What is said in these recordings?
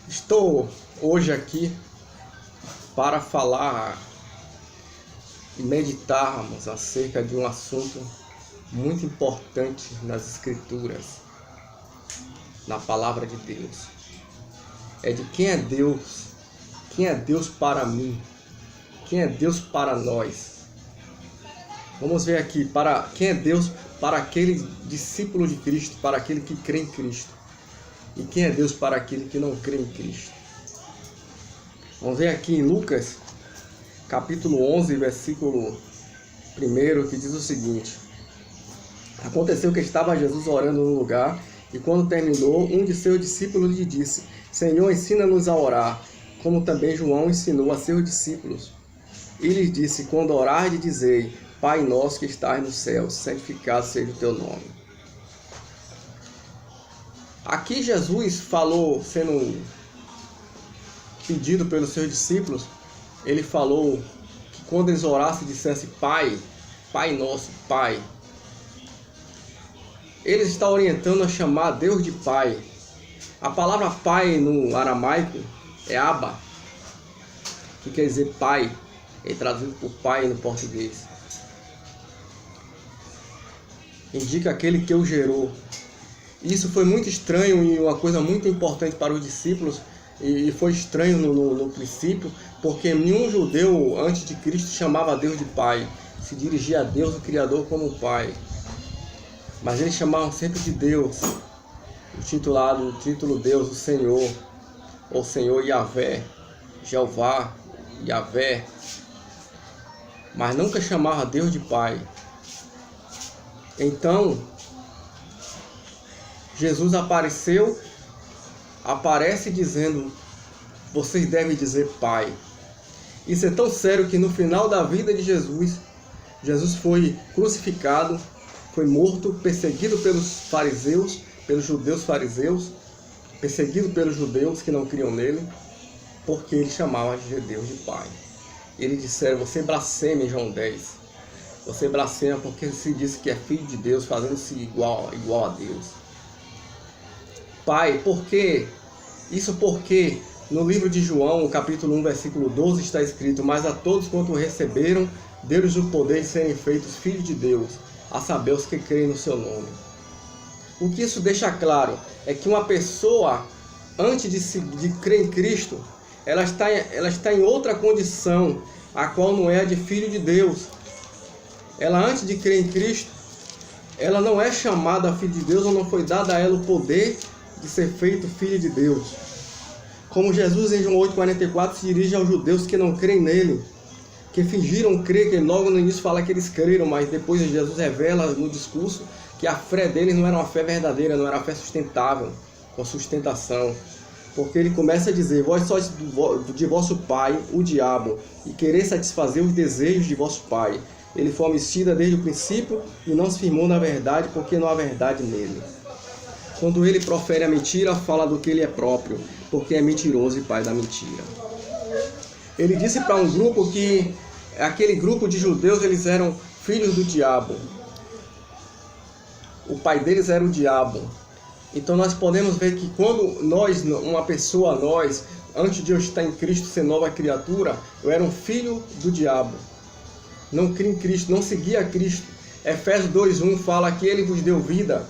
Estou hoje aqui para falar e meditarmos acerca de um assunto muito importante nas Escrituras, na Palavra de Deus. É de quem é Deus para mim, quem é Deus para nós. Vamos ver aqui, para quem é Deus para aquele discípulo de Cristo, para aquele que crê em Cristo. E quem é Deus para aquele que não crê em Cristo. Vamos ver aqui em Lucas, capítulo 11, versículo 1, que diz o seguinte: Aconteceu que estava Jesus orando no lugar, e quando terminou, um de seus discípulos lhe disse: Senhor, ensina-nos a orar, como também João ensinou a seus discípulos. E lhes disse: Quando orardes, dizei: Pai nosso que estás no céu, santificado seja o teu nome. Aqui Jesus falou, sendo pedido pelos seus discípulos, ele falou que quando eles orassem, dissessem Pai, Pai nosso, Pai. Ele está orientando a chamar Deus de Pai. A palavra Pai no aramaico é Abba, que quer dizer Pai, é traduzido por Pai no português. Indica aquele que o gerou. Isso foi muito estranho e uma coisa muito importante para os discípulos, e foi estranho no princípio, porque nenhum judeu antes de Cristo chamava Deus de Pai, se dirigia a Deus, o Criador, como Pai. Mas eles chamavam sempre de Deus, o título Deus, o Senhor, ou Senhor Yahvé, Jeová, Yahvé, mas nunca chamava Deus de Pai. Então, Jesus aparece dizendo, vocês devem dizer Pai. Isso é tão sério que no final da vida de Jesus, Jesus foi crucificado, foi morto, perseguido pelos fariseus, pelos judeus fariseus, perseguido pelos judeus que não criam nele, porque ele chamava de Deus de Pai. Eles disseram, você blasfema em João 10. Você blasfema porque se disse que é filho de Deus, fazendo-se igual a Deus. Pai, por quê? Isso porque no livro de João, capítulo 1, versículo 12, está escrito: Mas a todos quanto receberam, deu-lhes o poder de serem feitos filhos de Deus, a saber os que creem no seu nome. O que isso deixa claro é que uma pessoa, antes de crer em Cristo, ela está em outra condição, a qual não é a de filho de Deus. Ela, antes de crer em Cristo, ela não é chamada filho de Deus, ou não foi dada a ela o poder de ser feito filho de Deus. Como Jesus em João 8,44 se dirige aos judeus que não creem nele, que fingiram crer, que logo no início fala que eles creram, mas depois Jesus revela no discurso que a fé deles não era uma fé verdadeira, não era uma fé sustentável, com sustentação. Porque ele começa a dizer, vós sois de vosso pai, o diabo, e querer satisfazer os desejos de vosso pai. Ele foi homicida desde o princípio e não se firmou na verdade, porque não há verdade nele. Quando ele profere a mentira, fala do que ele é próprio, porque é mentiroso e pai da mentira. Ele disse para um grupo que aquele grupo de judeus, eles eram filhos do diabo. O pai deles era o diabo. Então nós podemos ver que quando uma pessoa, antes de eu estar em Cristo, ser nova criatura, eu era um filho do diabo. Não cria em Cristo, não seguia a Cristo. Efésios 2:1 fala que ele vos deu vida,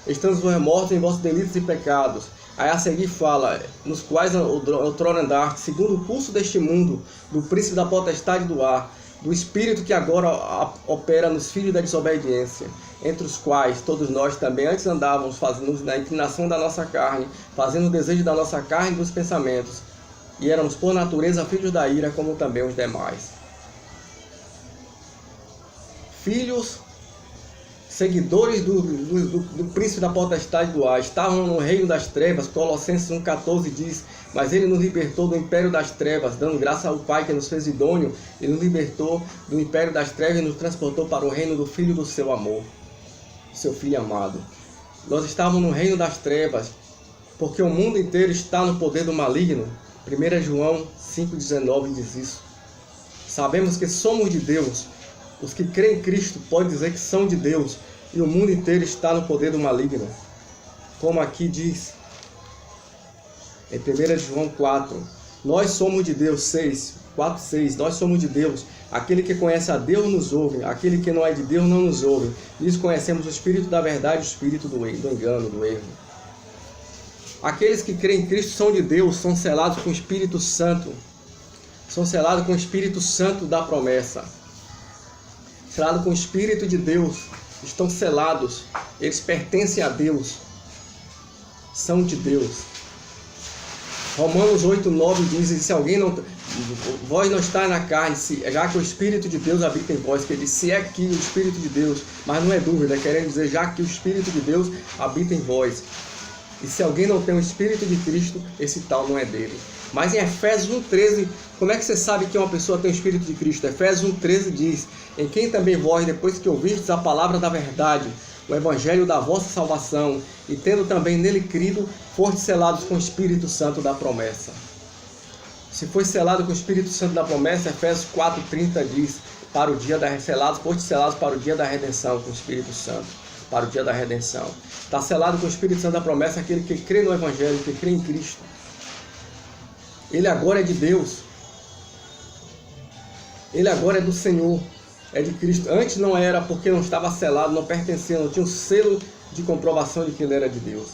estando mortos em vossos delitos e pecados. Aí a seguir fala, nos quais outrora andaste, segundo o curso deste mundo, do príncipe da potestade do ar, do espírito que agora opera nos filhos da desobediência, entre os quais todos nós também antes andávamos, fazendo na inclinação da nossa carne, fazendo o desejo da nossa carne e dos pensamentos, e éramos por natureza filhos da ira, como também os demais. Filhos, seguidores do príncipe da potestade do ar, estavam no reino das trevas. Colossenses 1,14 diz, mas ele nos libertou do império das trevas, dando graça ao Pai que nos fez idôneo. Ele nos libertou do império das trevas e nos transportou para o reino do Filho do seu amor, seu Filho amado. Nós estávamos no reino das trevas, porque o mundo inteiro está no poder do maligno. 1 João 5,19 diz isso. Sabemos que somos de Deus. Os que creem em Cristo podem dizer que são de Deus, e o mundo inteiro está no poder do maligno. Como aqui diz, Em 1 João 4, nós somos de Deus, 4:6, nós somos de Deus. Aquele que conhece a Deus nos ouve, aquele que não é de Deus não nos ouve. Nisso conhecemos o espírito da verdade e o espírito do engano, do erro. Aqueles que creem em Cristo são de Deus, são selados com o Espírito Santo. São selados com o Espírito Santo da promessa. Selados com o Espírito de Deus. Estão selados. Eles pertencem a Deus. São de Deus. Romanos 8:9 diz, se alguém não... Vós não está na carne, já que o Espírito de Deus habita em vós. Que ele diz, se é que o Espírito de Deus, mas não é dúvida, querendo dizer, já que o Espírito de Deus habita em vós. E se alguém não tem o Espírito de Cristo, esse tal não é dele. Mas em Efésios 1:13, como é que você sabe que uma pessoa tem o Espírito de Cristo? Efésios 1:13 diz, em quem também vós, depois que ouvistes a palavra da verdade, o evangelho da vossa salvação, e tendo também nele crido, fostes selados com o Espírito Santo da promessa. Se foi selado com o Espírito Santo da promessa, Efésios 4:30 diz, para o dia da fostes selados para o dia da redenção com o Espírito Santo. Para o dia da redenção. Está selado com o Espírito Santo da promessa aquele que crê no Evangelho, que crê em Cristo. Ele agora é de Deus. Ele agora é do Senhor. É de Cristo. Antes não era porque não estava selado, não pertencia, não tinha um selo de comprovação de que ele era de Deus.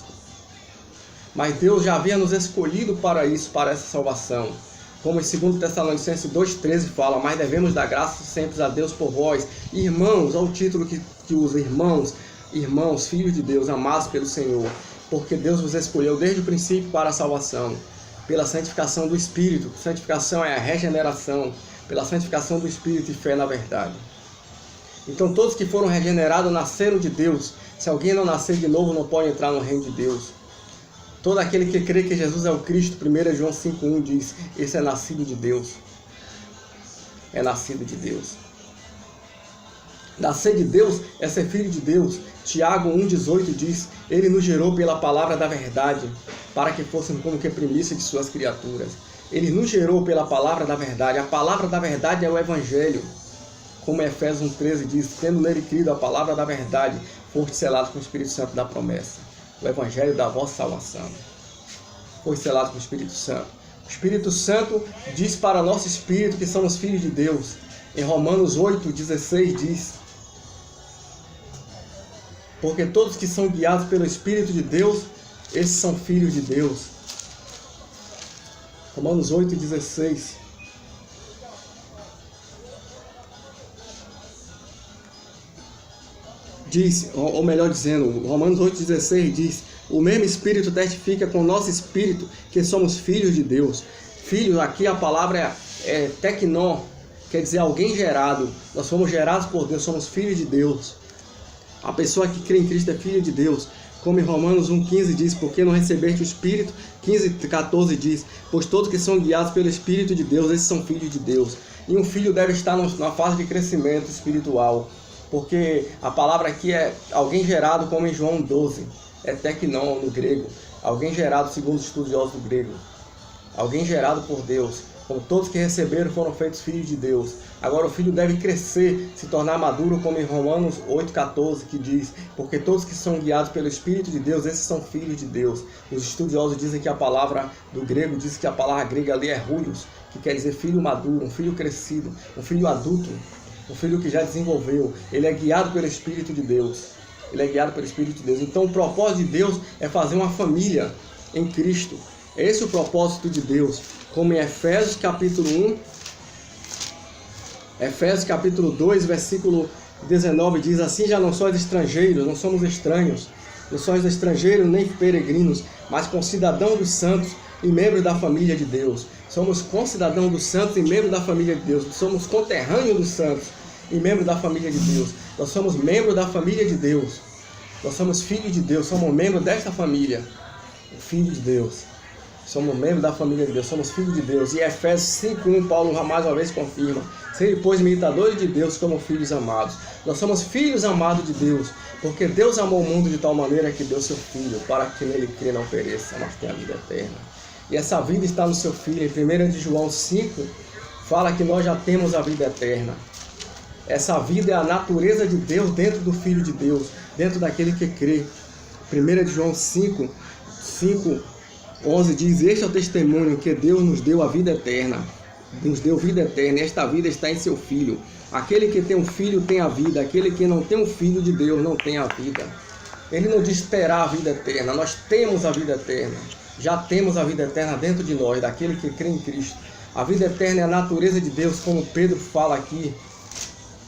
Mas Deus já havia nos escolhido para isso, para essa salvação. Como em 2 Tessalonicenses 2:13 fala, mas devemos dar graças sempre a Deus por vós. Irmãos, olha o título que usa, irmãos, filhos de Deus, amados pelo Senhor, porque Deus vos escolheu desde o princípio para a salvação, pela santificação do Espírito. Santificação é a regeneração, pela santificação do Espírito e fé na verdade. Então todos que foram regenerados nasceram de Deus. Se alguém não nascer de novo, não pode entrar no reino de Deus. Todo aquele que crê que Jesus é o Cristo, 1 João 5:1 diz, esse é nascido de Deus. É nascido de Deus. Nascer de Deus é ser filho de Deus. Tiago 1:18 diz, ele nos gerou pela palavra da verdade, para que fôssemos como que primícia de suas criaturas. Ele nos gerou pela palavra da verdade. A palavra da verdade é o Evangelho. Como Efésios 1:13 diz, tendo nele crido a palavra da verdade, foste selado com o Espírito Santo da promessa. O Evangelho da vossa salvação. Foi selado com o Espírito Santo. O Espírito Santo diz para nosso espírito que somos filhos de Deus. Em Romanos 8:16 diz, porque todos que são guiados pelo Espírito de Deus, esses são filhos de Deus. Romanos 8:16. Diz, ou melhor dizendo, Romanos 8:16 diz, o mesmo Espírito testifica com o nosso Espírito que somos filhos de Deus. Filho, aqui a palavra é teknon, quer dizer alguém gerado. Nós fomos gerados por Deus, somos filhos de Deus. A pessoa que crê em Cristo é filho de Deus. Como em Romanos 1:15 diz, porque não recebeste o Espírito, 15:14 diz, pois todos que são guiados pelo Espírito de Deus, esses são filhos de Deus. E um filho deve estar na fase de crescimento espiritual, porque a palavra aqui é alguém gerado, como em João 12, é teknon no grego, alguém gerado segundo os estudiosos do grego, alguém gerado por Deus. Como todos que receberam foram feitos filhos de Deus. Agora o filho deve crescer, se tornar maduro, como em Romanos 8:14, que diz, porque todos que são guiados pelo Espírito de Deus, esses são filhos de Deus. Os estudiosos dizem que a palavra do grego, diz que a palavra grega ali é huios, que quer dizer filho maduro, um filho crescido, um filho adulto, um filho que já desenvolveu. Ele é guiado pelo Espírito de Deus. Ele é guiado pelo Espírito de Deus. Então o propósito de Deus é fazer uma família em Cristo. Esse é o propósito de Deus. Como em Efésios capítulo 1, Efésios capítulo 2, versículo 19 diz, assim já não sois estrangeiros, não somos estranhos, não sois estrangeiros nem peregrinos, mas concidadãos dos santos e membros da família de Deus. Somos concidadãos dos santos e membros da família de Deus. Somos conterrâneos dos santos e membros da família de Deus. Nós somos membros da família de Deus. Nós somos filhos de Deus, somos membros desta família. Filhos de Deus. Somos membros da família de Deus, somos filhos de Deus. E Efésios 5:1, Paulo mais uma vez confirma, sede, pois, imitadores de Deus como filhos amados. Nós somos filhos amados de Deus, porque Deus amou o mundo de tal maneira que deu seu Filho, para que nele crê não pereça, mas tenha a vida eterna. E essa vida está no seu Filho. Em 1 João 5, fala que nós já temos a vida eterna. Essa vida é a natureza de Deus dentro do Filho de Deus, dentro daquele que crê. 1 João 5, 11 diz: este é o testemunho que Deus nos deu a vida eterna. Nos deu vida eterna, e esta vida está em seu Filho. Aquele que tem um filho tem a vida, aquele que não tem um filho de Deus não tem a vida. Ele não diz terá a vida eterna, nós temos a vida eterna. Já temos a vida eterna dentro de nós, daquele que crê em Cristo. A vida eterna é a natureza de Deus, como Pedro fala aqui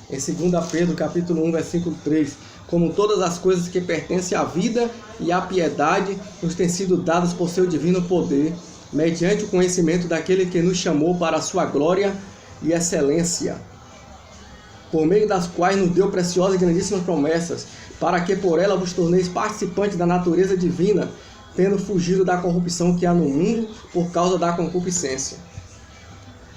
em 2 Pedro, capítulo 1, versículo 3. Como todas as coisas que pertencem à vida e à piedade nos têm sido dadas por seu divino poder, mediante o conhecimento daquele que nos chamou para a sua glória e excelência, por meio das quais nos deu preciosas e grandíssimas promessas, para que por ela vos torneis participantes da natureza divina, tendo fugido da corrupção que há no mundo por causa da concupiscência.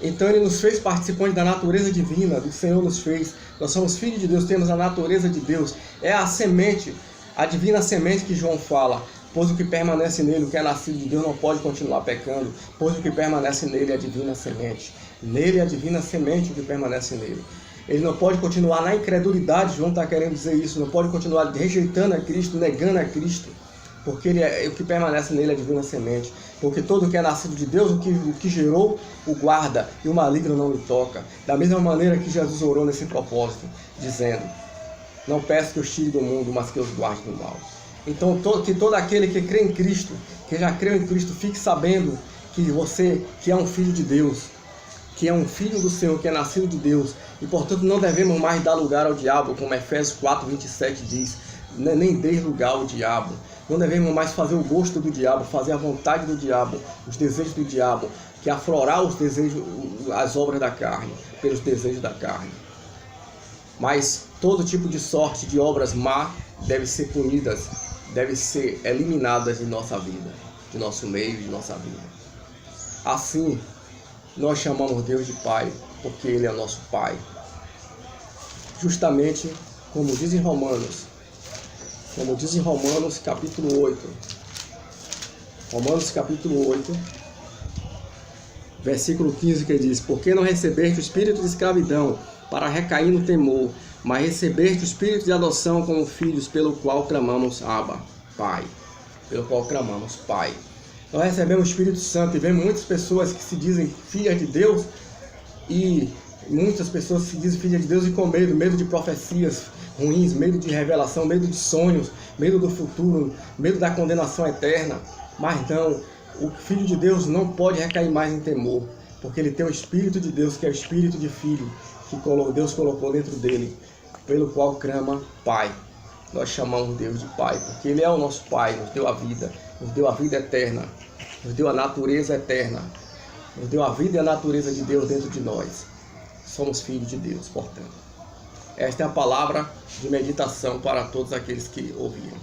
Então ele nos fez participantes da natureza divina, o Senhor nos fez. Nós somos filhos de Deus, temos a natureza de Deus. É a semente, a divina semente que João fala. Pois o que permanece nele, o que é nascido de Deus, não pode continuar pecando. Pois o que permanece nele é a divina semente. Nele é a divina semente o que permanece nele. Ele não pode continuar na incredulidade, João está querendo dizer isso. Não pode continuar rejeitando a Cristo, negando a Cristo. Porque o que permanece nele é a divina semente. Porque todo o que é nascido de Deus, o que gerou, o guarda, e o maligno não lhe toca. Da mesma maneira que Jesus orou nesse propósito, dizendo: não peço que os tire do mundo, mas que os guarde do mal. Então, que todo aquele que crê em Cristo, que já creu em Cristo, fique sabendo que você, que é um filho de Deus, que é um filho do Senhor, que é nascido de Deus, e portanto não devemos mais dar lugar ao diabo, como Efésios 4, 27 diz, nem dê lugar ao diabo. Não devemos mais fazer o gosto do diabo, fazer a vontade do diabo, os desejos do diabo, que é aflorar os desejos, as obras da carne, pelos desejos da carne. Mas todo tipo de sorte de obras má deve ser punidas, deve ser eliminadas de nossa vida, de nosso meio, de nossa vida. Assim, nós chamamos Deus de Pai, porque Ele é nosso Pai. Justamente como diz em Romanos capítulo 8. Romanos capítulo 8, versículo 15, que diz: porque não recebeste o espírito de escravidão para recair no temor, mas recebeste o espírito de adoção como filhos, pelo qual clamamos Abba, Pai. Pelo qual clamamos Pai. Nós recebemos o Espírito Santo e vemos muitas pessoas que se dizem filhas de Deus, e muitas pessoas se dizem filhas de Deus e com medo de profecias ruins, medo de revelação, medo de sonhos, medo do futuro, medo da condenação eterna. Mas não, o filho de Deus não pode recair mais em temor, porque ele tem o Espírito de Deus, que é o Espírito de filho, que Deus colocou dentro dele, pelo qual clama Pai. Nós chamamos Deus de Pai, porque Ele é o nosso Pai, nos deu a vida eterna, nos deu a natureza eterna, nos deu a vida e a natureza de Deus dentro de nós. Somos filhos de Deus, portanto. Esta é a palavra de meditação para todos aqueles que ouviram.